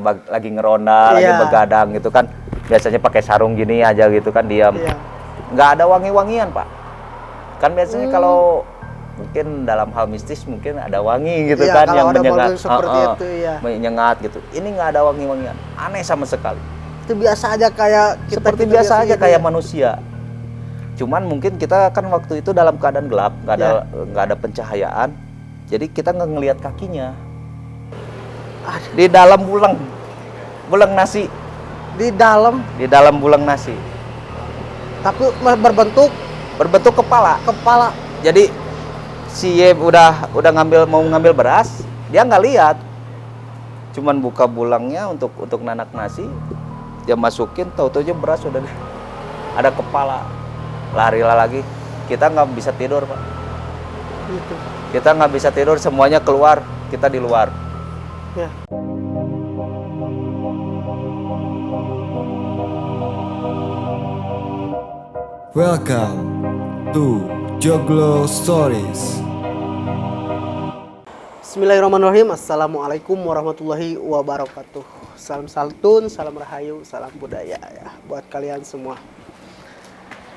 lagi ngeronda, lagi begadang gitu kan. Biasanya pakai sarung gini aja gitu kan, diam. Nggak ada wangi-wangian, Pak. Kan biasanya kalau mungkin dalam hal mistis mungkin ada wangi gitu kan yang menyengat, menyengat gitu. Ini nggak ada wangi-wangian, aneh sama sekali. Itu biasa aja kayak kita seperti biasa aja kayak manusia. Cuman mungkin kita kan waktu itu dalam keadaan gelap, nggak ada pencahayaan, jadi kita nggak ngelihat kakinya. Di dalam bulang nasi. Di dalam bulang nasi. Tapi berbentuk kepala. Jadi si Y udah mau ngambil beras, dia nggak lihat. Cuman buka bulangnya untuk nanak nasi, dia masukin, tahu-tahu aja beras udah ada kepala. Larilah lagi. Kita nggak bisa tidur, Pak. Gitu. Kita nggak bisa tidur, semuanya keluar, kita di luar. Ya. Welcome to Joglo Stories. Bismillahirrahmanirrahim. Assalamualaikum warahmatullahi wabarakatuh. Salam santun, salam rahayu, salam budaya ya buat kalian semua.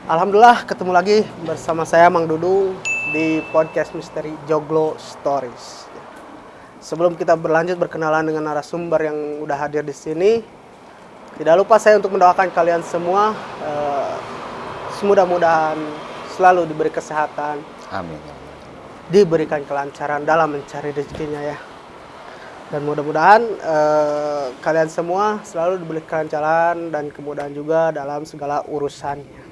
Alhamdulillah ketemu lagi bersama saya Mang Dudung di podcast misteri Joglo Stories. Sebelum kita berlanjut berkenalan dengan narasumber yang udah hadir di sini, tidak lupa saya untuk mendoakan kalian semua semudah-mudahan selalu diberi kesehatan. Amin. Diberikan kelancaran dalam mencari rezekinya ya. Dan mudah-mudahan kalian semua selalu diberi kelancaran dan kemudahan juga dalam segala urusannya.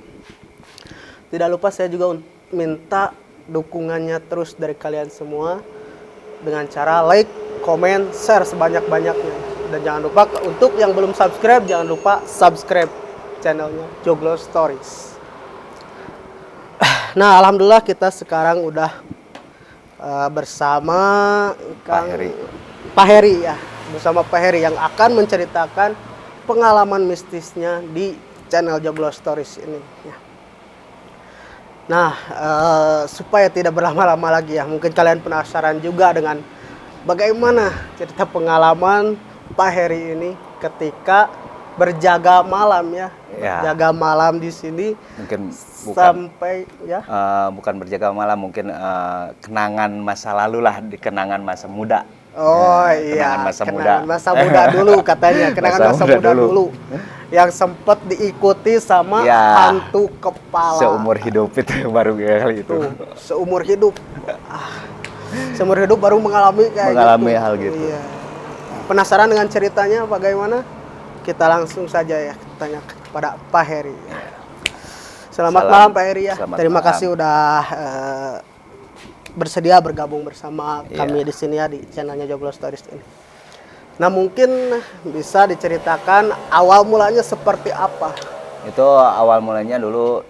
Tidak lupa saya juga minta dukungannya terus dari kalian semua dengan cara like, komen, share sebanyak-banyaknya. Dan jangan lupa untuk yang belum subscribe, jangan lupa subscribe channelnya Joglo Stories. Nah, alhamdulillah kita sekarang udah bersama Pak Heri ya, bersama Pak Heri yang akan menceritakan pengalaman mistisnya di channel Joglo Stories ini. Ya. Nah, supaya tidak berlama-lama lagi ya, mungkin kalian penasaran juga dengan bagaimana cerita pengalaman Pak Heri ini ketika berjaga malam ya. Jaga malam di sini. Mungkin sampai ya. Bukan berjaga malam, mungkin kenangan masa lalu lah, kenangan masa muda. Oh iya, kenangan masa muda dulu katanya, kenangan masa muda dulu. Yang sempat diikuti sama hantu kepala. Seumur hidup itu baru kali itu. Seumur hidup. Seumur hidup baru mengalami hal gitu. Iya. Penasaran dengan ceritanya bagaimana? Kita langsung saja ya tanya kepada Pak Heri. Selamat malam Pak Heri ya. Terima kasih udah bersedia bergabung bersama kami di sini ya di channelnya Joglo Stories ini. Nah, mungkin bisa diceritakan awal mulanya seperti apa? Itu awal mulanya dulu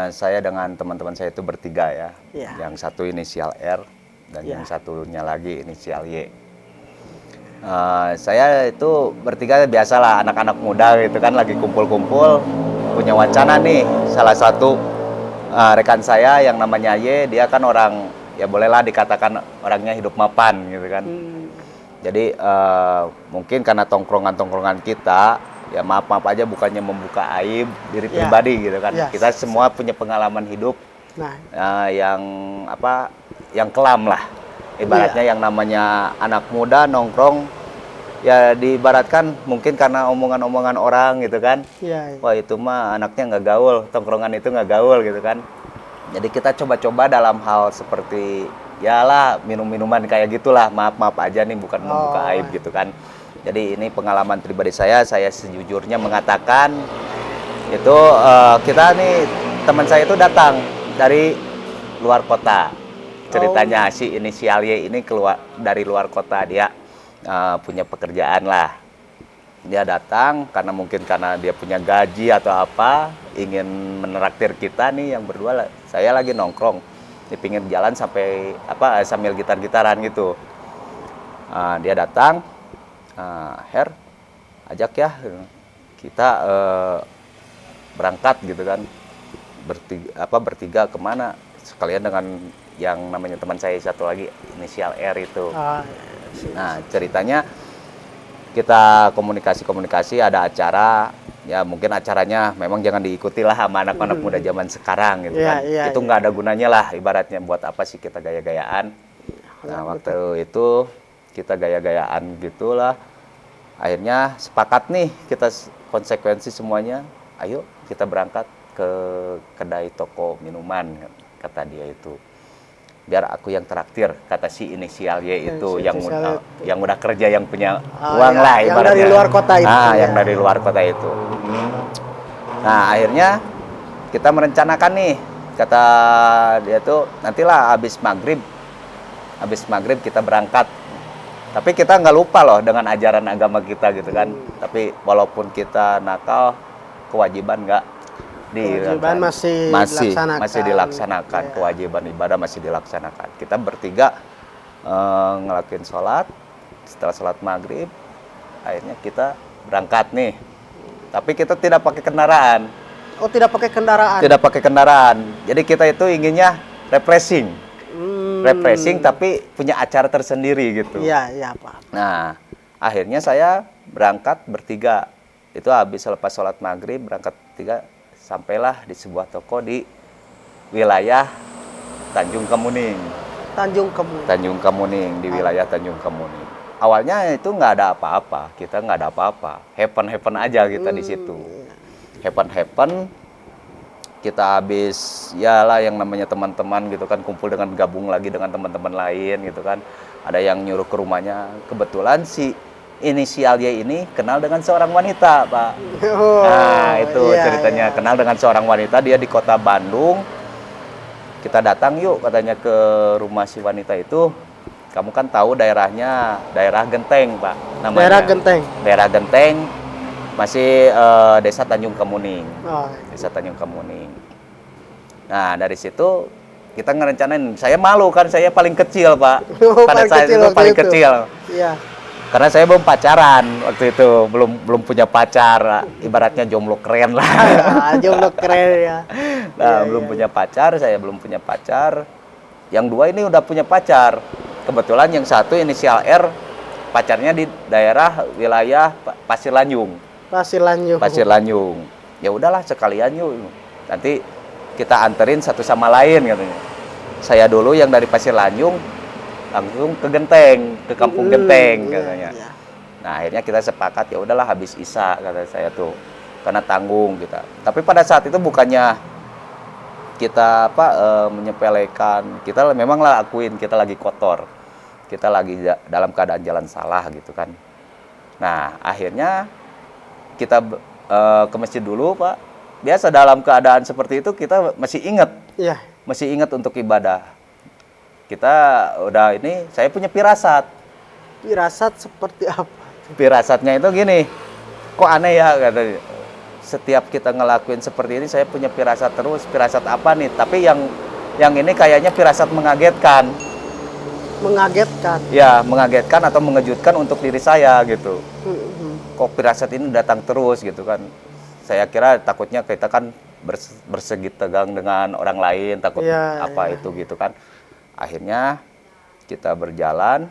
saya dengan teman-teman saya itu bertiga ya. Yang satu inisial R dan yang satunya lagi inisial Y. Saya itu bertiga biasalah anak-anak muda gitu kan, lagi kumpul-kumpul punya wacana nih. Salah satu rekan saya yang namanya Y, dia kan orang ya bolehlah dikatakan orangnya hidup mapan gitu kan. Jadi mungkin karena tongkrongan kita ya maaf aja, bukannya membuka aib diri pribadi gitu kan. Kita semua punya pengalaman hidup yang kelam lah. Ibaratnya yang namanya anak muda nongkrong ya diibaratkan mungkin karena omongan-omongan orang gitu kan. Wah itu mah anaknya nggak gaul, tongkrongan itu nggak gaul gitu kan. Jadi kita coba-coba dalam hal seperti yalah minum-minuman kayak gitulah, maaf aja nih bukan membuka aib gitu kan. Jadi ini pengalaman pribadi saya sejujurnya mengatakan itu kita nih teman saya itu datang dari luar kota. Ceritanya si inisial Y ini keluar dari luar kota, dia punya pekerjaan lah. Dia datang karena dia punya gaji atau apa, ingin menraktir kita nih yang berdua. Saya lagi nongkrong di pinggir jalan sambil gitar-gitaran gitu. Dia datang, Her, ajak ya kita berangkat gitu kan. Bertiga kemana? Sekalian dengan yang namanya teman saya satu lagi inisial R itu. Nah ceritanya kita komunikasi, ada acara, ya mungkin acaranya memang jangan diikuti lah sama anak-anak muda zaman sekarang gitu kan. Itu nggak ada gunanya lah, ibaratnya buat apa sih kita gaya-gayaan. Nah waktu itu kita gaya-gayaan gitulah. Akhirnya sepakat nih kita konsekuensi semuanya, ayo kita berangkat ke kedai toko minuman, kata dia itu. Biar aku yang traktir, kata si inisial Y itu yang udah kerja, yang punya uang lah ibaratnya. Yang dari luar kota itu. Yang dari luar kota itu. Nah akhirnya kita merencanakan nih, kata dia tuh nantilah habis maghrib kita berangkat. Tapi kita nggak lupa loh dengan ajaran agama kita gitu kan. Tapi walaupun kita nakal, kewajiban nggak kewajiban masih dilaksanakan. Kewajiban ibadah masih dilaksanakan. Kita bertiga ngelakuin sholat. Setelah sholat maghrib, akhirnya kita berangkat nih. Tapi kita tidak pakai kendaraan. Oh, tidak pakai kendaraan? Tidak pakai kendaraan. Jadi kita itu inginnya refreshing. Refreshing tapi punya acara tersendiri gitu. Iya, Pak. Nah, akhirnya saya berangkat bertiga. Itu habis selepas sholat maghrib, berangkat bertiga. Sampailah di sebuah toko di wilayah Tanjung Kemuning. Tanjung Kemuning, di wilayah Tanjung Kemuning. Awalnya itu nggak ada apa-apa, kita nggak ada apa-apa. Happen aja kita di situ. Happen. Kita habis, ya lah yang namanya teman-teman gitu kan, kumpul dengan gabung lagi dengan teman-teman lain gitu kan. Ada yang nyuruh ke rumahnya. Kebetulan si inisial Y ini kenal dengan seorang wanita, Pak. Nah, itu ceritanya. Kenal dengan seorang wanita, dia di kota Bandung. Kita datang yuk, katanya, ke rumah si wanita itu. Kamu kan tahu daerahnya, daerah Genteng, Pak. Namanya. Daerah Genteng, masih Desa Tanjung Kemuning. Desa Tanjung Kemuning. Nah, dari situ kita ngerencanain. Saya malu kan, saya paling kecil, Pak. Pada saat itu paling kecil. Iya. Karena saya belum pacaran waktu itu, belum punya pacar, ibaratnya jomblo keren lah. Jomblo keren ya. Nah, belum punya pacar, saya belum punya pacar. Yang dua ini udah punya pacar. Kebetulan yang satu inisial R, pacarnya di daerah wilayah Pasir Lanjung. Ya udahlah sekalian yuk. Nanti kita anterin satu sama lain katanya. Saya dulu yang dari Pasir Lanjung langsung ke Genteng, ke kampung Genteng katanya. Nah, akhirnya kita sepakat, ya udahlah habis Isya, kata saya tuh. Karena tanggung kita. Tapi pada saat itu bukannya kita menyepelekan, kita memang lah akuin kita lagi kotor. Kita lagi dalam keadaan jalan salah gitu kan. Nah, akhirnya kita ke masjid dulu, Pak. Biasa dalam keadaan seperti itu kita masih ingat. Iya. Masih ingat untuk ibadah. Kita udah ini, saya punya firasat. Firasat seperti apa? Firasatnya itu gini, kok aneh ya katanya. Setiap kita ngelakuin seperti ini, saya punya firasat terus. Firasat apa nih? Tapi yang ini kayaknya firasat mengagetkan. Mengagetkan? Ya, mengagetkan atau mengejutkan untuk diri saya gitu. Kok firasat ini datang terus gitu kan. Saya kira takutnya kita kan bersegi tegang dengan orang lain, takut itu gitu kan. Akhirnya kita berjalan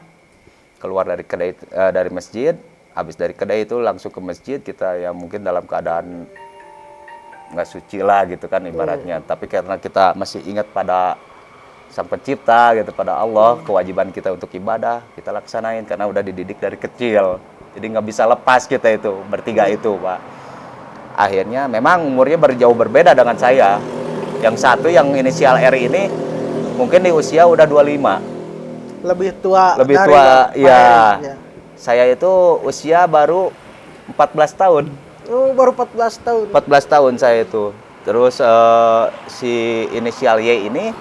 keluar dari kedai, dari masjid. Habis dari kedai itu langsung ke masjid, kita ya mungkin dalam keadaan nggak suci lah gitu kan ibaratnya. Tapi karena kita masih ingat pada Sang Pencipta gitu, pada Allah, kewajiban kita untuk ibadah kita laksanain karena udah dididik dari kecil. Jadi nggak bisa lepas kita itu bertiga itu, Pak. Akhirnya memang umurnya jauh berbeda dengan saya. Yang satu yang inisial R ini mungkin di usia udah 25. Lebih tua. Iya. Saya itu usia baru 14 tahun. Oh, baru 14 tahun. 14 tahun saya itu. Terus si inisial Y ini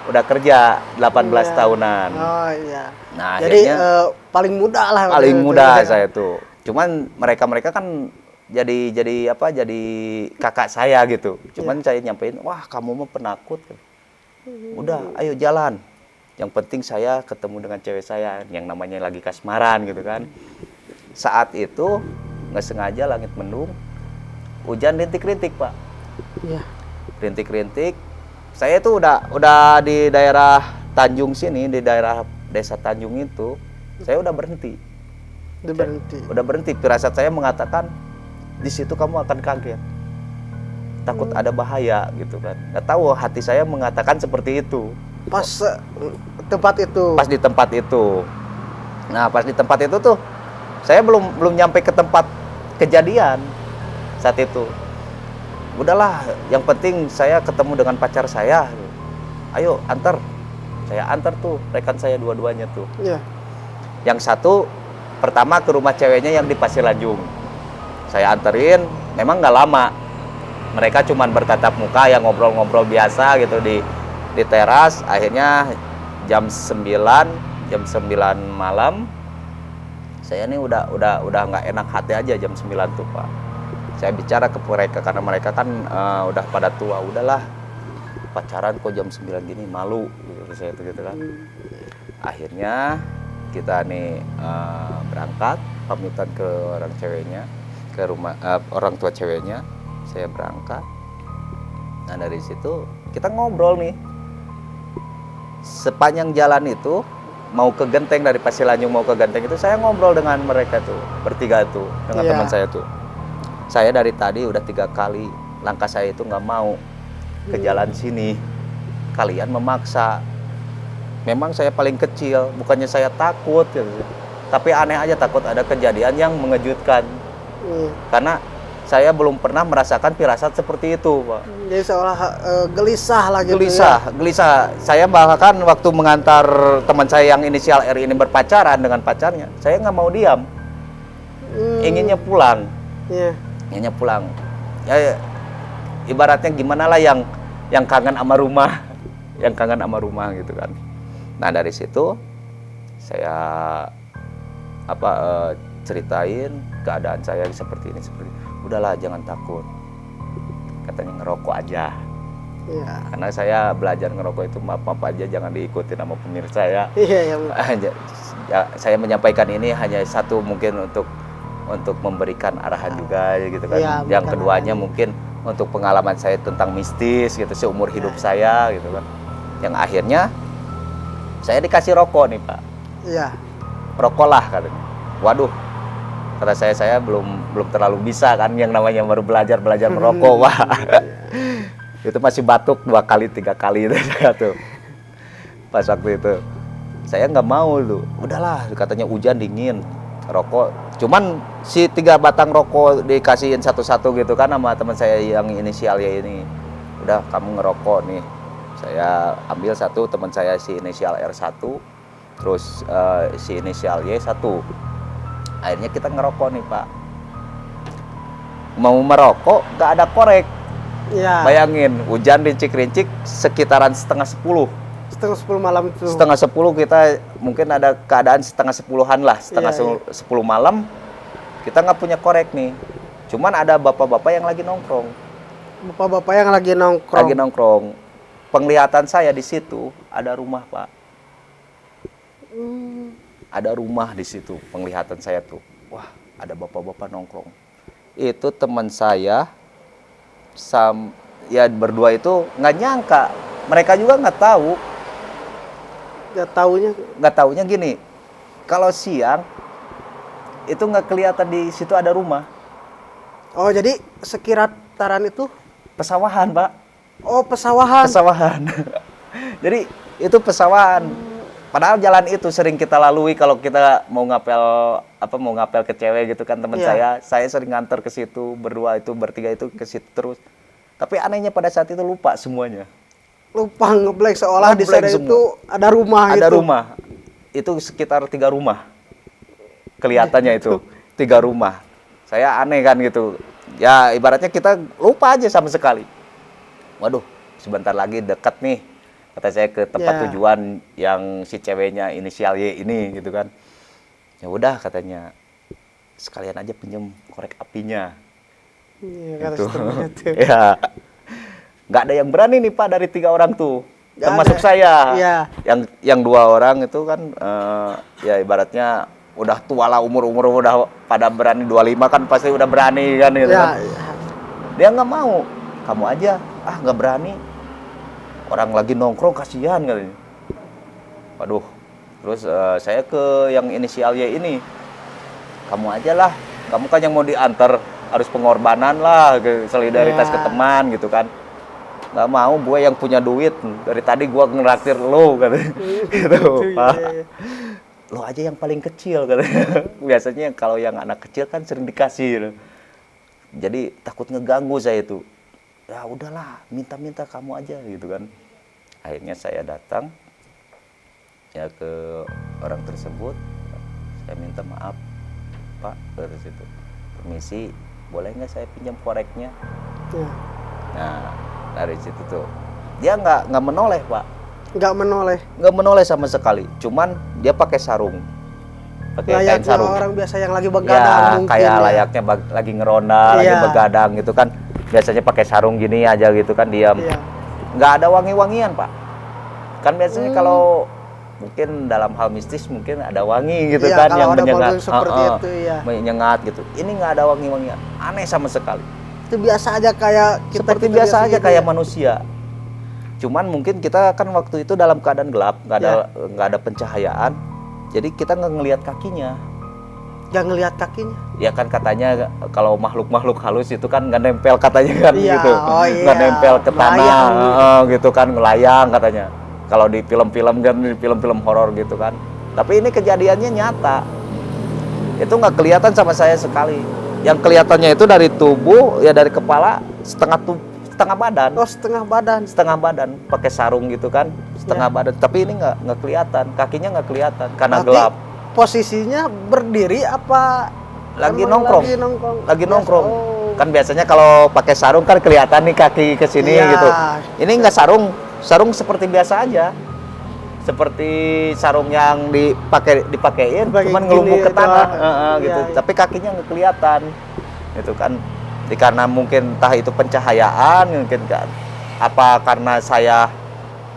udah kerja 18 tahunan. Oh iya. Nah, jadi akhirnya paling muda lah. Paling muda saya tuh. Cuman mereka kan jadi kakak saya gitu. Cuman saya nyampein, wah kamu mah penakut. Udah, ayo jalan. Yang penting saya ketemu dengan cewek saya yang namanya lagi kasmaran gitu kan. Saat itu nggak sengaja langit mendung, hujan rintik-rintik, Pak. Iya. Rintik-rintik. Saya itu udah di daerah Tanjung sini, di daerah Desa Tanjung itu, saya udah berhenti. Udah berhenti. Udah berhenti. Firasat saya mengatakan di situ kamu akan kaget, takut ada bahaya gitu kan. Nggak tahu hati saya mengatakan seperti itu. Pas tempat itu. Pas di tempat itu. Nah pas di tempat itu tuh saya belum nyampe ke tempat kejadian saat itu. Udahlah, yang penting saya ketemu dengan pacar saya. Ayo antar. Saya antar tuh rekan saya dua-duanya tuh. Iya. Yang satu pertama ke rumah ceweknya yang di Pasir Lanjung. Saya anterin, memang nggak lama. Mereka cuman bertatap muka, yang ngobrol-ngobrol biasa gitu di teras. Akhirnya jam 9 malam. Saya nih udah nggak enak hati aja jam 9 tuh, Pak. Saya bicara ke mereka karena mereka kan udah pada tua. Udahlah, pacaran kok jam 9 gini, malu gitu saya gitu kan. Akhirnya kita nih berangkat, pamitan ke orang ceweknya, ke rumah orang tua ceweknya. Saya berangkat. Nah dari situ kita ngobrol nih. Sepanjang jalan itu mau ke Genteng, dari Pasir Lanjung mau ke Genteng itu saya ngobrol dengan mereka tuh bertiga tuh dengan teman saya tuh. Saya dari tadi udah 3 kali langkah saya itu nggak mau ke jalan sini. Kalian memaksa. Memang saya paling kecil, bukannya saya takut gitu. Tapi aneh aja takut ada kejadian yang mengejutkan. Karena saya belum pernah merasakan firasat seperti itu, Pak. Jadi seolah gelisah lah gitu. Gelisah. Saya bahkan waktu mengantar teman saya yang inisial R ini berpacaran dengan pacarnya, saya nggak mau diam. Inginnya pulang. Iya. Inginnya pulang. Ya, ibaratnya gimana lah yang kangen sama rumah, yang kangen sama rumah gitu kan. Nah dari situ saya ceritain keadaan saya seperti ini. Udahlah jangan takut, katanya ngerokok aja. Iya. Karena saya belajar ngerokok itu maaf aja jangan diikuti sama pemirsa ya. Iya. Ya, saya menyampaikan ini hanya satu mungkin untuk memberikan arahan juga gitu kan. Iya, Yang keduanya mungkin untuk pengalaman saya tentang mistis gitu seumur hidup saya gitu kan. Yang akhirnya saya dikasih rokok nih Pak. Iya. Rokok lah katanya. Waduh, kata saya belum terlalu bisa kan yang namanya baru belajar merokok, Pak. Itu masih batuk 2 kali 3 kali itu saya tuh. Pas waktu itu saya nggak mau tuh. Udahlah, katanya hujan dingin, rokok. Cuman si 3 batang rokok dikasihin satu-satu gitu kan sama teman saya yang inisial Y ini. Udah kamu ngerokok nih. Saya ambil satu, teman saya si inisial R1, terus si inisial Y1. Akhirnya kita ngerokok nih Pak. Mau merokok nggak ada korek. Iya. Bayangin hujan rincik-rincik sekitaran setengah 10. Setengah 10 malam itu. Setengah 10 kita mungkin ada keadaan setengah 10-an lah. Setengah 10 malam kita nggak punya korek nih. Cuman ada bapak-bapak yang lagi nongkrong. Bapak-bapak yang lagi nongkrong. Lagi nongkrong. Penglihatan saya di situ ada rumah Pak. Ada rumah di situ, penglihatan saya tuh. Wah, ada bapak-bapak nongkrong. Itu teman saya, ya berdua itu nggak nyangka. Mereka juga nggak tahu. Nggak taunya gini. Kalau siang itu nggak kelihatan di situ ada rumah. Oh, jadi sekirataran itu pesawahan, Pak. Oh, pesawahan. Pesawahan. Jadi itu pesawahan. Padahal jalan itu sering kita lalui kalau kita mau ngapel ke cewek gitu kan teman saya sering nganter ke situ, berdua itu bertiga itu ke situ terus. Tapi anehnya pada saat itu lupa semuanya. Lupa ngeblank seolah di sana itu ada rumah gitu. Ada rumah. Itu sekitar 3 rumah. Kelihatannya itu 3 rumah. Saya aneh kan gitu. Ya ibaratnya kita lupa aja sama sekali. Waduh, sebentar lagi dekat nih. Kata saya ke tempat tujuan yang si ceweknya inisial Y ini gitu kan. Ya udah katanya sekalian aja pinjem korek apinya. Iya, gitu. Kata Ya. Nggak ada yang berani nih Pak dari 3 orang tuh. Termasuk saya. Iya. Yang 2 orang itu kan ya ibaratnya udah tua lah umur udah pada berani 25 kan pasti udah berani kan gitu kan. Dia nggak mau. Kamu aja. Ah, nggak berani. Orang lagi nongkrong kasihan katanya. Waduh. Terus saya ke yang inisial Y ini. kamu aja lah, kamu kan yang mau diantar, harus pengorbanan lah, solidaritas ke teman gitu kan. Nggak mau, gue yang punya duit, dari tadi gue ngeraktir lo katanya. Gitu, Pak. Lo aja yang paling kecil katanya. Biasanya kalau yang anak kecil kan sering dikasih. Jadi takut ngeganggu saya itu. Ya udahlah, minta-minta kamu aja gitu kan. Akhirnya saya datang ya ke orang tersebut, saya minta maaf, Pak, dari situ. Permisi, boleh nggak saya pinjam koreknya? Nah, dari situ tuh dia nggak menoleh, Pak. Nggak menoleh sama sekali. Cuman dia pakai sarung, pakai kain sarung. Orang biasa yang lagi begadang ya, mungkin kayak ya. layaknya lagi ngeronda, lagi begadang gitu kan. Biasanya pakai sarung gini aja gitu kan, diam. Nggak ada wangi-wangian, Pak. Kan biasanya kalau mungkin dalam hal mistis mungkin ada wangi gitu kan yang menyengat, menyengat gitu. Ini nggak ada wangi-wangian, aneh sama sekali. Itu biasa aja kayak kita, seperti biasa aja kayak manusia. Cuman mungkin kita kan waktu itu dalam keadaan gelap, nggak ada pencahayaan, jadi kita nggak ngelihat kakinya. Nggak ngelihat kakinya? Ya kan katanya kalau makhluk-makhluk halus itu kan nggak nempel katanya kan gitu, nggak nempel ke tanah, gitu kan, ngelayang katanya. Kalau di film-film kan, di film-film horor gitu kan. Tapi ini kejadiannya nyata. Itu nggak kelihatan sama saya sekali. Yang kelihatannya itu dari tubuh, ya dari kepala setengah badan. Oh, setengah badan. Setengah badan, pakai sarung gitu kan, setengah badan. Tapi ini nggak kelihatan, kakinya nggak kelihatan karena gelap. Posisinya berdiri apa? Lagi nongkrong. Lagi nongkrong. Kan biasanya kalau pakai sarung kan kelihatan nih kaki ke sini gitu. Ini nggak sarung. Sarung seperti biasa aja, seperti sarung yang dipakein, cuman ngelubuk ke tanah, gitu. Tapi kakinya nggak kelihatan, gitu kan. Karena mungkin entah itu pencahayaan, mungkin kan. Apa karena saya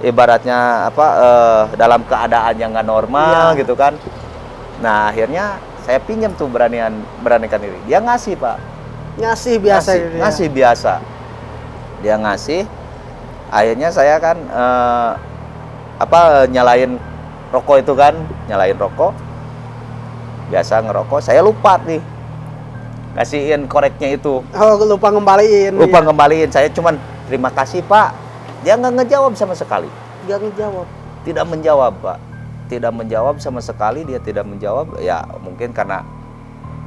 ibaratnya dalam keadaan yang nggak normal, gitu kan. Nah akhirnya saya pinjam tuh beranikan diri. Dia ngasih, Pak. Ngasih biasa. Ngasih biasa. Dia ngasih. Akhirnya saya kan nyalain rokok itu kan, nyalain rokok. Biasa ngerokok, saya lupa nih kasihin koreknya itu. Oh, lupa ngembaliin. Ngembaliin. Saya cuman terima kasih, Pak. Dia nggak ngejawab sama sekali. Nggak ngejawab. Tidak menjawab, Pak. Tidak menjawab sama sekali, dia tidak menjawab. Ya mungkin karena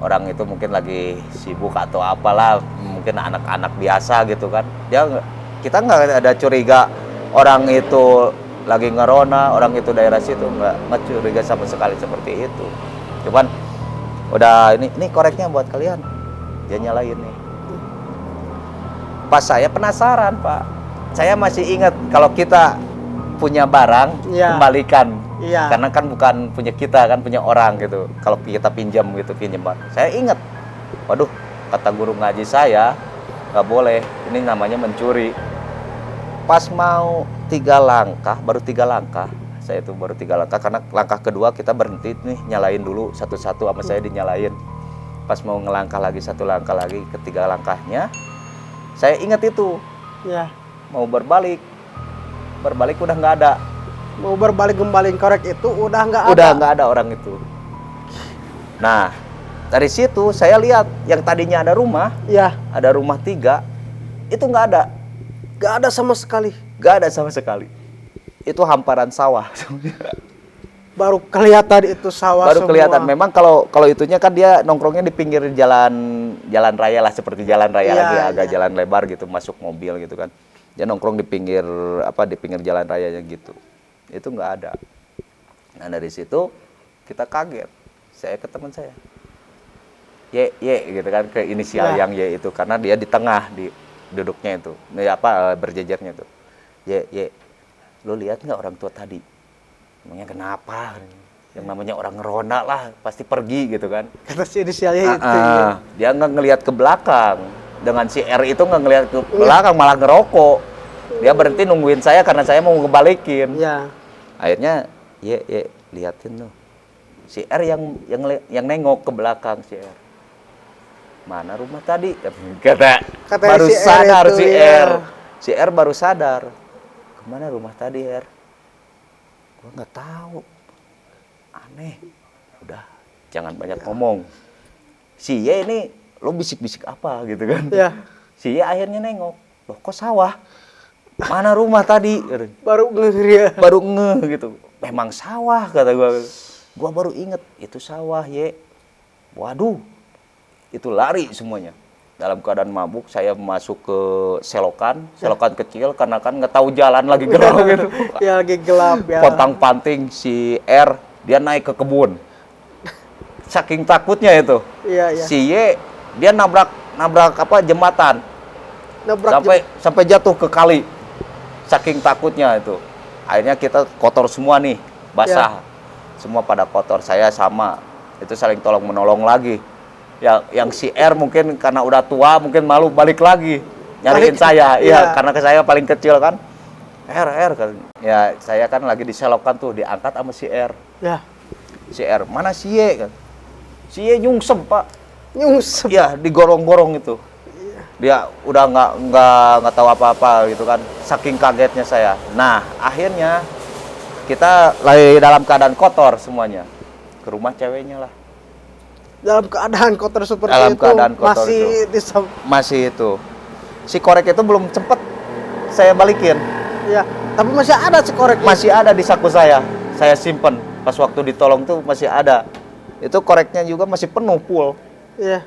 orang itu mungkin lagi sibuk atau apalah, mungkin anak-anak biasa gitu kan. Kita nggak ada curiga orang itu lagi ngerona, orang itu daerah situ, nggak curiga sama sekali seperti itu. Cuman udah ini koreknya buat kalian, dia nyalain nih. Pas saya penasaran, Pak, saya masih ingat kalau kita punya barang kembalikan, karena kan bukan punya kita kan, punya orang gitu. Kalau kita pinjam barang, saya ingat, waduh, kata guru ngaji saya, nggak boleh, ini namanya mencuri. Pas mau 3 langkah, baru 3 langkah, saya itu baru 3 langkah, karena langkah kedua kita berhenti nih, nyalain dulu satu-satu sama saya dinyalain. Pas mau ngelangkah lagi 1 langkah lagi, ketiga langkahnya, saya ingat itu, mau berbalik udah nggak ada. Mau berbalik kembaliin korek itu udah nggak ada. Udah nggak ada orang itu. Nah, dari situ saya lihat yang tadinya ada rumah, ada rumah 3, itu nggak ada. Nggak ada sama sekali. Nggak ada sama sekali. Itu hamparan sawah. Baru kelihatan itu sawah. Baru kelihatan. Memang kalau itunya kan dia nongkrongnya di pinggir jalan raya lah, seperti jalan raya lagi agak jalan lebar gitu, masuk mobil gitu kan. Dia nongkrong di pinggir jalan rayanya gitu. Itu nggak ada. Nah dari situ kita kaget. Saya ke teman saya. Y gitu kan, ke inisial yang Y itu, karena dia di tengah duduknya itu, berjejernya itu. Y, lu lihat nggak orang tua tadi? Emangnya kenapa? Yang namanya orang ngerona lah, pasti pergi gitu kan. Kata si inisialnya itu. Dia nggak ngelihat ke belakang. Dengan si R itu nggak ngelihat ke belakang, malah ngerokok. Dia berhenti nungguin saya karena saya mau ngebalikin. Akhirnya, Y, liatin tuh. Si R yang nengok ke belakang, si R. Mana rumah tadi? Kata baru sadar si R. Si R baru sadar. Kemana rumah tadi, R? Gua nggak tahu. Aneh. Udah, jangan banyak ngomong. si Y ini lo bisik-bisik apa gitu kan. Ya. Si Y akhirnya nengok, loh kok sawah? Mana rumah tadi? Baru ngeri ya. Baru ngeh gitu. Memang sawah kata gua. Gua baru inget itu sawah Y. Waduh, itu lari semuanya. Dalam keadaan mabuk saya masuk ke selokan kecil karena kan nggak tahu jalan lagi gelap gitu. Ya lagi gelap ya. Pontang-panting si R dia naik ke kebun. Saking takutnya itu. Iya, iya. Si Y dia nabrak apa jembatan. Sampai jatuh ke kali. Saking takutnya itu. Akhirnya kita kotor semua nih, basah. Semua pada kotor, saya sama. Itu saling tolong menolong lagi. Yang si R mungkin karena udah tua, mungkin malu balik lagi. Nyariin saya, iya, karena saya paling kecil kan. R kan. Ya, saya kan lagi diselokan tuh, diangkat sama si R. Ya. Si R, mana si Y kan? Si Y nyungsep, Pak. Nyungsep. Iya, digorong-gorong itu. Dia udah nggak tahu apa-apa gitu kan, saking kagetnya saya. Nah akhirnya kita lagi dalam keadaan kotor semuanya, ke rumah ceweknya lah. Dalam keadaan kotor seperti dalam itu keadaan kotor masih itu si korek itu belum cepet saya balikin. Ya, tapi masih ada si korek. Masih ada di saku saya simpen pas waktu ditolong tuh masih ada. Itu koreknya juga masih penuh full. Iya.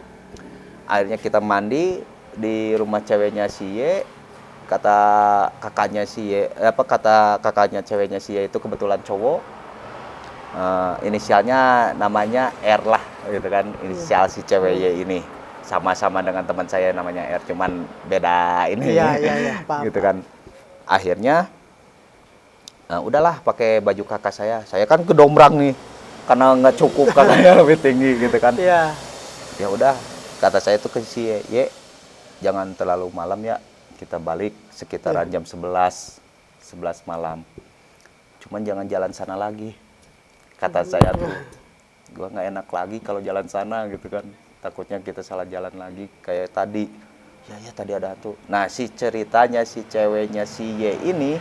Akhirnya kita mandi di rumah ceweknya si Y, kata kakaknya ceweknya si Y itu kebetulan cowok, inisialnya namanya R lah gitu kan, inisial si cewek Y ini sama-sama dengan teman saya namanya R, cuman beda ini gitu kan. Akhirnya udahlah pakai baju kakak saya kan kedombrang nih karena nggak cukup kakaknya lebih tinggi gitu kan. Ya udah kata saya itu ke si Y, jangan terlalu malam ya, kita balik sekitaran jam 11 malam. Cuman jangan jalan sana lagi. Kata saya tuh, gua nggak enak lagi kalau jalan sana gitu kan. Takutnya kita salah jalan lagi kayak tadi. Ya tadi ada hantu. Nah si ceritanya si ceweknya si Y ini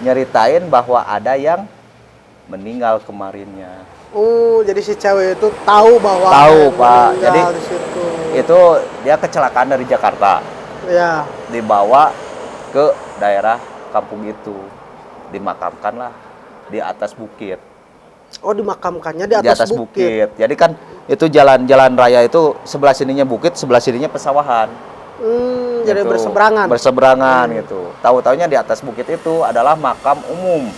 nyeritain bahwa ada yang meninggal kemarinnya. Oh, jadi si cewek itu tahu bahwa Pak. Jadi di situ. Itu dia kecelakaan dari Jakarta. Ya. Dibawa ke daerah kampung itu. Dimakamkanlah di atas bukit. Oh, dimakamkannya di atas bukit. Jadi kan itu jalan raya itu sebelah sininya bukit, sebelah sininya pesawahan. Jadi gitu. Berseberangan gitu. Tahu-taunya di atas bukit itu adalah makam umum.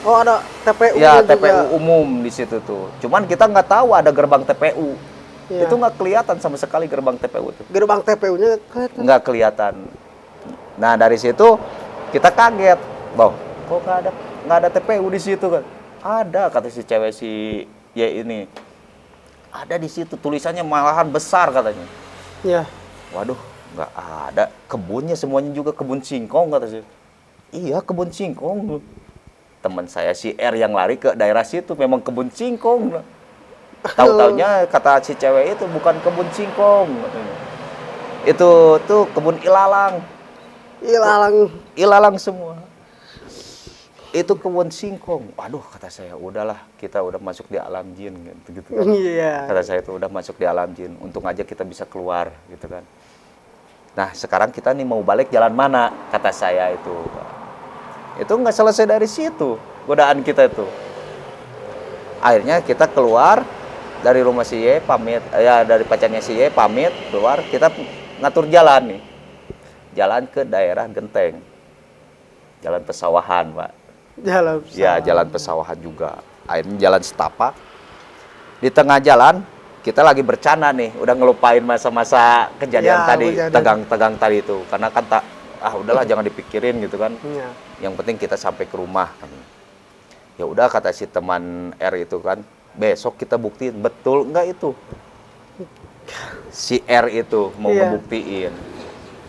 Oh, ada TPU ya, juga. TPU umum di situ tuh. Cuman kita nggak tahu ada gerbang TPU. Ya. Itu nggak kelihatan sama sekali gerbang TPU itu. Gerbang TPU-nya kelihatan? Nggak kelihatan. Nah dari situ kita kaget, kok nggak ada TPU di situ kan? Ada, kata si cewek si Y ini. Ada di situ, tulisannya malahan besar katanya. Iya. Waduh, nggak ada. Kebunnya semuanya juga kebun singkong kata si. Iya, kebun singkong. Teman saya si R yang lari ke daerah situ memang kebun singkong. Tahu-taunya kata si cewek itu bukan kebun singkong. Itu tuh kebun ilalang. Ilalang semua. Itu kebun singkong. Waduh, kata saya, udahlah, kita udah masuk di alam jin gitu kan. Iya. Kata saya itu udah masuk di alam jin. Untung aja kita bisa keluar gitu kan. Nah, sekarang kita nih mau balik jalan mana? Kata saya itu. Itu nggak selesai dari situ godaan kita itu. Akhirnya kita keluar dari rumah si Y, pamit dari pacarnya si Y, pamit keluar, kita ngatur jalan nih, jalan ke daerah Genteng, jalan pesawahan Pak. Jalan pesawahan juga. Akhirnya jalan setapak. Di tengah jalan kita lagi bercanda nih, udah ngelupain masa-masa kejadian tadi, tegang-tegang tadi itu, karena kan udahlah jangan dipikirin gitu kan. Yang penting kita sampai ke rumah. Ya udah kata si teman R itu kan, besok kita buktiin betul enggak itu. Si R itu mau ngebuktiin.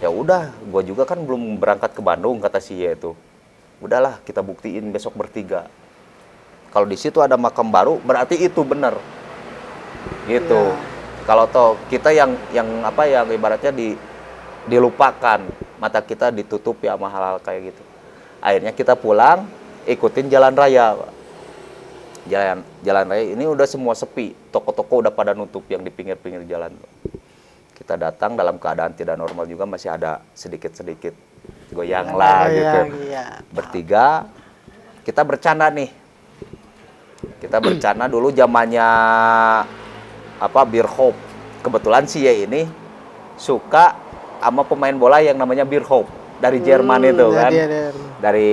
Ya udah, gua juga kan belum berangkat ke Bandung kata si Y itu. Udahlah kita buktiin besok bertiga. Kalau di situ ada makam baru berarti itu benar. Gitu. Kalau toh kita yang ibaratnya dilupakan, mata kita ditutup ya sama hal-hal kayak gitu. Akhirnya kita pulang, ikutin jalan raya, Pak. jalan raya ini udah semua sepi, toko-toko udah pada nutup yang di pinggir-pinggir jalan. Kita datang dalam keadaan tidak normal juga, masih ada sedikit-sedikit goyang lah gitu. Bertiga kita bercanda nih. Kita bercanda dulu zamannya Bierhoff. Kebetulan si Ye ini suka sama pemain bola yang namanya Bierhoff dari Jerman itu kan. Dari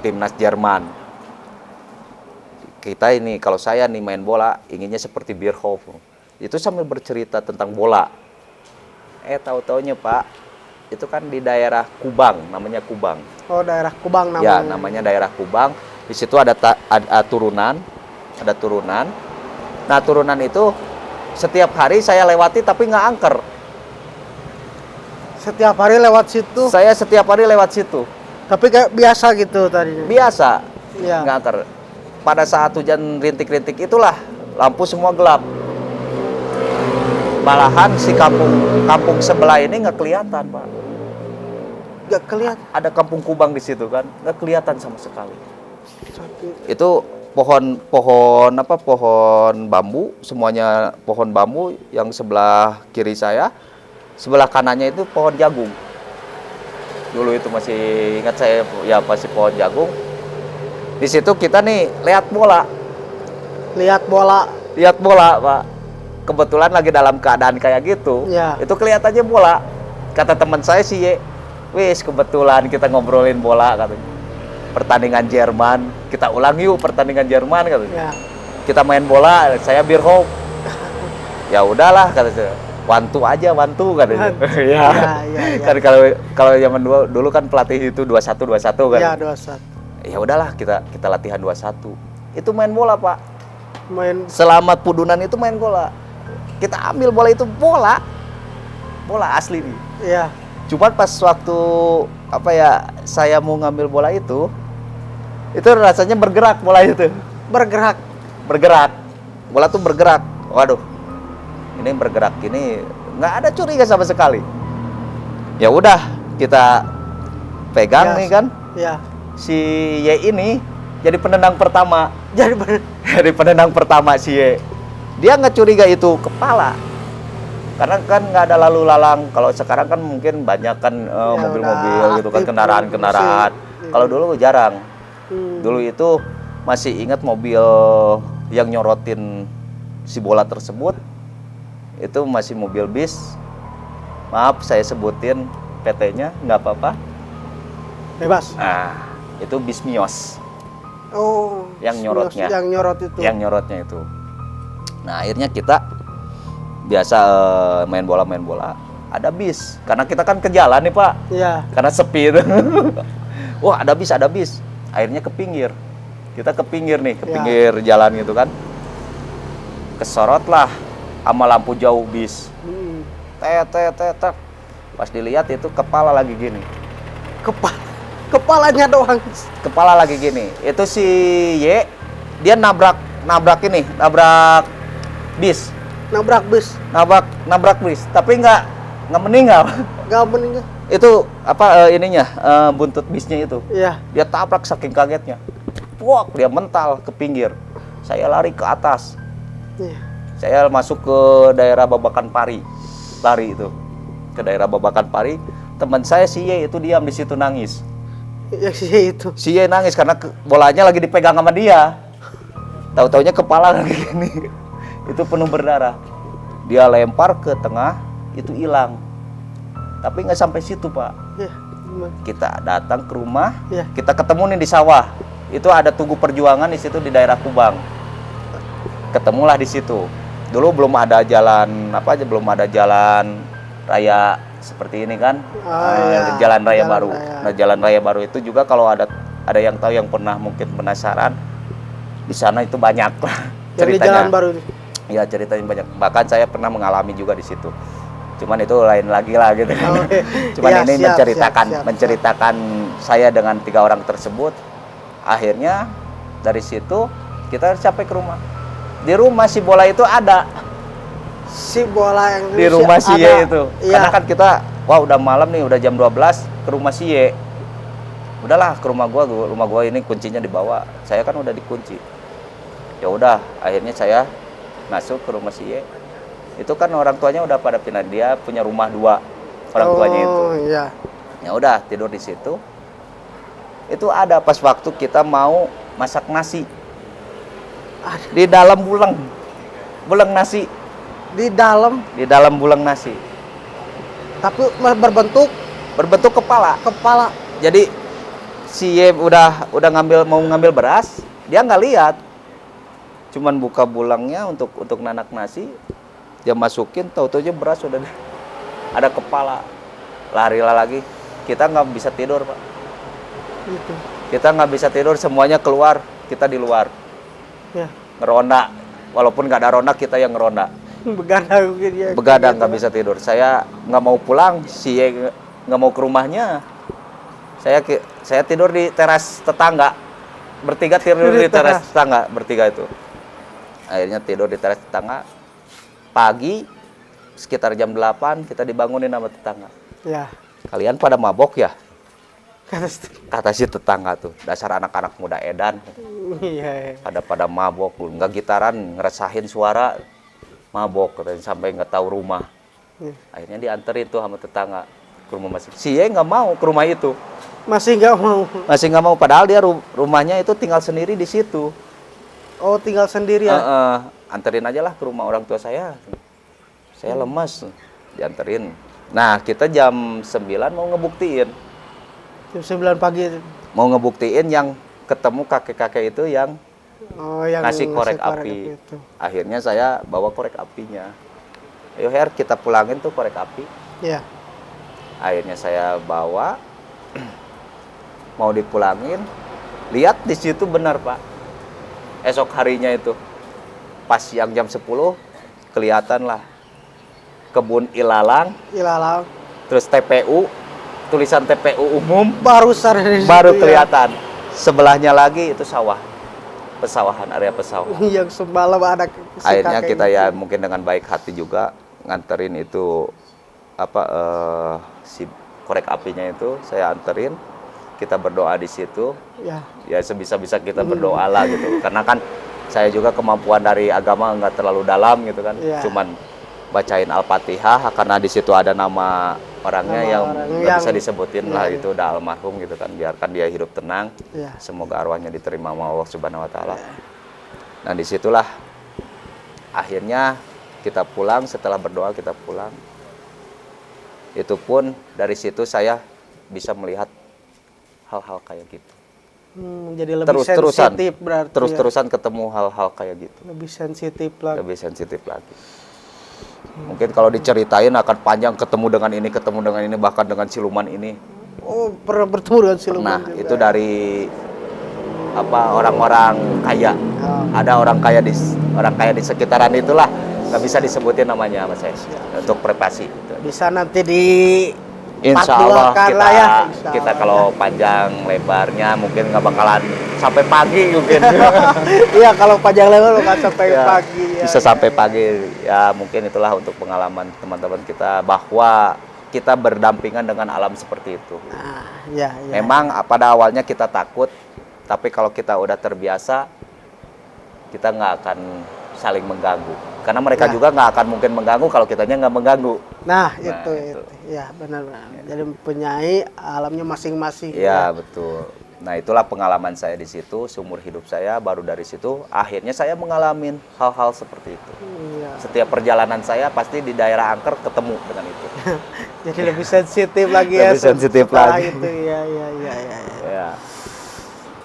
timnas Jerman. Kita ini kalau saya nih main bola inginnya seperti Bierhoff. Itu sambil bercerita tentang bola. Tahu-taunya Pak, itu kan di daerah Kubang, namanya Kubang. Oh, daerah Kubang namanya. Ya, namanya daerah Kubang. Di situ ada turunan. Nah, turunan itu setiap hari saya lewati tapi nggak angker. Setiap hari lewat situ? Saya setiap hari lewat situ. Tapi kayak biasa gitu tadinya? Biasa, ya. Nggak angker. Pada saat hujan rintik-rintik itulah, lampu semua gelap. Malahan si kampung sebelah ini nggak kelihatan, Pak. Nggak kelihatan? Ada kampung Kubang di situ kan, nggak kelihatan sama sekali. Itu pohon bambu, semuanya pohon bambu. Yang sebelah kiri saya, sebelah kanannya itu pohon jagung. Dulu itu masih ingat saya, ya pasti pohon jagung. Di situ kita nih lihat bola. Lihat bola, Pak. Kebetulan lagi dalam keadaan kayak gitu. Ya. Itu kelihatannya bola. Kata teman saya si Ye, wis kebetulan kita ngobrolin bola katanya. Pertandingan Jerman, kita ulang yuk pertandingan Jerman katanya. Ya. Kita main bola, saya Bierhoff. Ya udahlah kata saya. Wantu katanya. Ya. Kan kalau zaman dulu kan pelatih itu 21 kan. Ya, 21. Ya udahlah kita latihan 21. Itu main bola, Pak. Selamat Pudunan itu main bola. Kita ambil bola itu bola asli nih. Iya. Cuman pas waktu saya mau ngambil bola itu rasanya bergerak bola itu. Bergerak. Bola tuh bergerak. Waduh. Ini bergerak ini nggak ada curiga sama sekali. Ya udah kita pegang nih kan. Iya. Si Ye ini jadi penendang pertama. Jadi penendang pertama si Ye. Dia nggak curiga itu kepala. Karena kan nggak ada lalu lalang. Kalau sekarang kan mungkin banyak kan mobil-mobil gitu kan, kendaraan-kendaraan. Kalau dulu jarang. Dulu itu masih ingat mobil yang nyorotin si bola tersebut. Itu masih mobil bis. Maaf saya sebutin PT-nya, nggak apa-apa. Bebas. Nah, itu bis Mios. Oh, yang nyorotnya. Yang nyorotnya itu. Nah, akhirnya kita biasa main bola. Ada bis. Karena kita kan ke jalan nih, Pak. Iya. Karena sepi itu. Wah, ada bis. Akhirnya ke pinggir. Kita ke pinggir nih, ke pinggir jalan gitu kan. Kesorot lah sama lampu jauh bis. Tet. Pas dilihat itu kepala lagi gini. Kepalanya doang. Kepala lagi gini. Itu si Ye, dia nabrak bis. Nabrak bis, tapi nggak meninggal. Itu buntut bisnya itu. Iya. Dia tabrak saking kagetnya. Wah, dia mental ke pinggir. Saya lari ke atas. Iya. Saya masuk ke daerah Babakan Pari. Lari itu. Ke daerah Babakan Pari. Teman saya si Ye itu diam di situ nangis. Yang si Ye itu. Si Ye nangis karena bolanya lagi dipegang sama dia. Tahu-taunya kepala lagi gini. Itu penuh berdarah. Dia lempar ke tengah, itu hilang. Tapi nggak sampai situ, Pak. Ya, kita datang ke rumah, ya. Kita ketemu nih di sawah. Itu ada Tugu Perjuangan di situ di daerah Kubang. Ketemulah di situ. Dulu belum ada jalan raya seperti ini kan. Jalan raya baru. Nah, jalan raya baru itu juga kalau ada yang tahu yang pernah mungkin penasaran, di sana itu banyak ceritanya. Di jalan baru ini. Ya, ceritanya banyak. Bahkan saya pernah mengalami juga di situ. Cuman itu lain lagi lah gitu. Cuman ya, ini menceritakan saya dengan 3 orang tersebut. Akhirnya dari situ kita sampai ke rumah. Di rumah si bola itu ada. Si bola yang di rumah si Ye itu. Iya. Karena kan kita udah malam nih, udah jam 12 ke rumah si Ye. udahlah ke rumah gua ini kuncinya dibawa, saya kan udah dikunci. Ya udah, akhirnya saya masuk ke rumah si Y. Itu kan orang tuanya udah pada pindah, dia punya rumah 2 orang tuanya itu. Iya. Ya udah tidur di situ. Itu ada pas waktu kita mau masak nasi di dalam buleng nasi, Di dalam, buleng nasi tapi berbentuk kepala. kepala. Jadi si Y udah mau ngambil beras, dia nggak lihat, cuman buka bulangnya untuk nanak nasi, dia masukin, tahu-tahu aja beras udah ada kepala. Larilah lagi, kita nggak bisa tidur Pak. Gitu. Kita nggak bisa tidur, semuanya keluar, kita di luar Ya. ngeronda, walaupun nggak ada ronda kita yang ngeronda. Begadang mungkin ya. Begadang nggak bisa tidur. Saya nggak mau pulang, si Y nggak mau ke rumahnya. Saya tidur di teras tetangga, bertiga tidur di teras tetangga, bertiga itu. Akhirnya tidur di teras tetangga. Pagi sekitar jam 8 kita dibangunin sama tetangga. Ya. Kalian pada mabok ya? Kata Kata si tetangga tuh, dasar anak-anak muda edan. iya. Pada mabok, nggak gitaran, ngerasain suara, mabok, katanya, sampai nggak tahu rumah. Iya. Akhirnya dianterin tuh sama tetangga ke rumah masing. Si Y nggak mau ke rumah itu, Masih nggak mau. masih nggak mau. Padahal dia rumahnya itu tinggal sendiri di situ. Oh, tinggal sendiri ya. Anterin aja lah ke rumah orang tua saya. Saya lemas, dianterin. Nah, kita jam 9 mau ngebuktiin. Jam 9 pagi. Mau ngebuktiin yang ketemu kakek-kakek itu yang Yang ngasih korek api. itu. Akhirnya saya bawa korek apinya. Ayo Her, kita pulangin tuh korek api. Iya. Akhirnya saya bawa, mau dipulangin. Lihat di situ benar Pak. Esok harinya itu, pas yang jam 10, kelihatan lah kebun ilalang, terus TPU, tulisan TPU umum, Baru kelihatan. Sebelahnya lagi itu sawah, pesawahan, area pesawahan. Yang semalam ada Akhirnya kita ya mungkin dengan baik hati juga nganterin itu si korek apinya itu saya anterin, kita berdoa di situ. Ya sebisa-bisa kita berdoa lah gitu. Karena kan saya juga kemampuan dari agama nggak terlalu dalam gitu kan. Cuman bacain Al-Fatihah karena di situ ada nama orangnya yang nggak bisa disebutin lah, itu udah almarhum gitu kan. Biarkan dia hidup tenang. Semoga arwahnya diterima sama Allah Subhanahu wa taala. Nah, disitulah akhirnya kita pulang, setelah berdoa kita pulang. Itu pun dari situ saya bisa melihat hal-hal kayak gitu. Jadi lebih sensitif berarti. Terus-terusan ketemu hal-hal kayak gitu. Lebih sensitif lagi. Mungkin kalau diceritain akan panjang, ketemu dengan ini, bahkan dengan siluman ini. Oh, pernah bertemu dengan siluman? Nah, juga. itu dari orang-orang kaya. Ada orang kaya di sekitaran itulah. Nggak bisa disebutin namanya sama saya. Untuk privasi. Bisa nanti di Insya Allah kita kalau ya. panjang lebarnya mungkin nggak bakalan sampai pagi mungkin. Iya, kalau panjang lebar nggak sampai pagi. Bisa sampai pagi. Ya mungkin itulah untuk pengalaman teman-teman kita bahwa kita berdampingan dengan alam seperti itu. Memang pada awalnya kita takut, tapi kalau kita udah terbiasa, kita nggak akan saling mengganggu. Karena mereka juga nggak akan mungkin mengganggu kalau kitanya nggak mengganggu. Itu. Ya, benar-benar. Jadi mempunyai alamnya masing-masing. Ya, betul. Nah, itulah pengalaman saya di situ, seumur hidup saya. Baru dari situ, akhirnya saya mengalami hal-hal seperti itu. Setiap perjalanan saya pasti di daerah angker ketemu dengan itu. Jadi lebih sensitif lagi lebih sensitif lagi. Itu,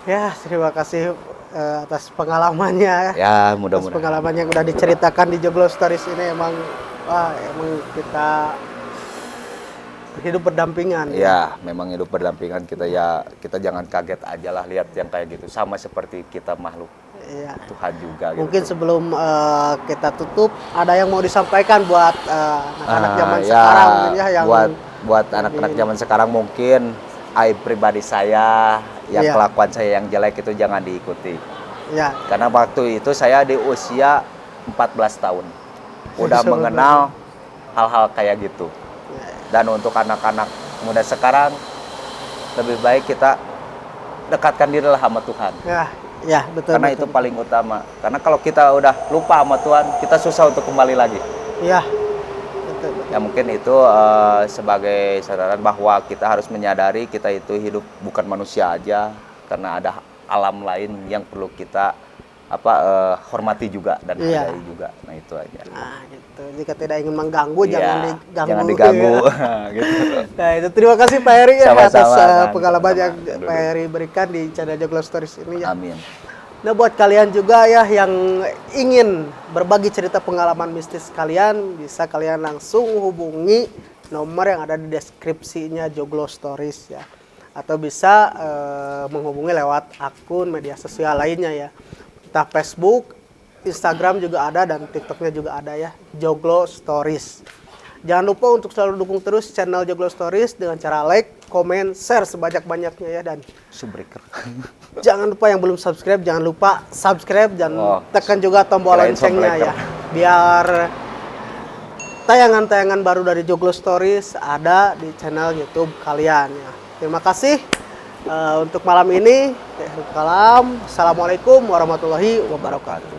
ya, terima kasih atas pengalamannya. Ya, mudah-mudahan. Atas pengalaman yang udah diceritakan di Joglo Stories ini emang kita hidup berdampingan. Ya, memang hidup berdampingan. Kita jangan kaget aja lah lihat yang kayak gitu. Sama seperti kita makhluk Tuhan juga. Mungkin gitu. sebelum kita tutup, ada yang mau disampaikan buat anak-anak zaman sekarang mungkin ya, yang buat anak-anak zaman sekarang mungkin aib pribadi saya, yang kelakuan saya yang jelek itu jangan diikuti. Karena waktu itu saya di usia 14 tahun. Udah mengenal hal-hal kayak gitu. Dan untuk anak-anak muda sekarang lebih baik kita dekatkan diri lah sama Tuhan. Ya, betul. Karena betul, itu paling utama. Karena kalau kita udah lupa sama Tuhan, kita susah untuk kembali lagi. Iya. Betul. Ya mungkin itu sebagai sadaran bahwa kita harus menyadari kita itu hidup bukan manusia aja, karena ada alam lain yang perlu kita hormati juga dan hargai juga. Nah itu aja. Nah gitu. Jika tidak ingin mengganggu, jangan diganggu. Jangan diganggu. Gitu. Nah itu terima kasih Pak Heri ya atas pengalaman yang Sama-sama. Pak Heri berikan di channel Joglo Stories ini ya. Amin. Nah buat kalian juga ya yang ingin berbagi cerita pengalaman mistis kalian, bisa kalian langsung hubungi nomor yang ada di deskripsinya Joglo Stories ya. Atau bisa menghubungi lewat akun media sosial lainnya ya. Entah Facebook, Instagram juga ada, dan TikToknya juga ada ya, Joglo Stories. Jangan lupa untuk selalu dukung terus channel Joglo Stories dengan cara like, komen, share sebanyak-banyaknya ya, dan Subbreaker. jangan lupa yang belum subscribe, jangan lupa subscribe dan tekan juga tombol loncengnya ya, biar tayangan-tayangan baru dari Joglo Stories ada di channel YouTube kalian ya. Terima kasih untuk malam ini. Assalamualaikum warahmatullahi wabarakatuh.